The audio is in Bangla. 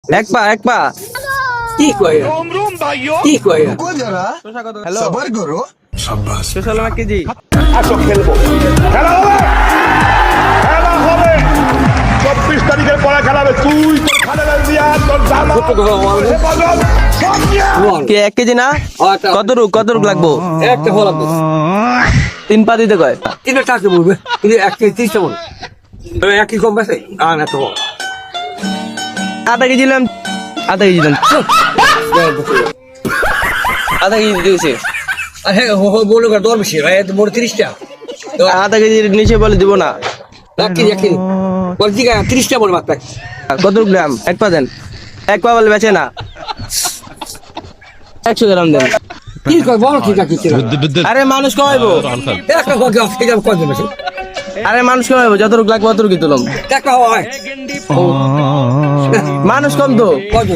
এক পা কি কয় কি কয় रुको जरा হ্যালো सबर करो শশা এক কেজি আসো খেলবো খেলা হবে খেলা হবে 24 তারিখের পরে খেলা হবে তুই তোর খালেদা জিয়া তোর জামা হেফাজত সব নিয়ে কি 1 কেজি না কত রুক লাগবো একটা ফল লাগবে 3 পা দিতে কয় তিনটা টাকা বলবে কিন্তু 1 কেজি 30 টা বল এক কি কম বেশি না তো আধা কেজি দিলাম আধা কেজি দিয়েছে আরে বলে কর দর বেশি ভাই বড় 30 টা আধা কেজির নিচে বলে দিব না 1 কেজি বল ঠিক আছে 30 টা বল মাত্র কত গ্রাম 1 পা দেন 1 পা বলে বেচে না 100 গ্রাম দেন কি কয় বল কি কাকি আরে মানুষ কমাইবো একটা কয় অফ থেকে কয় দেবে আরে মানুষ কমাইবো যতটুকু লাগবে অতটুকুই তুলম টাকা হয় মানুষ কম তো কয়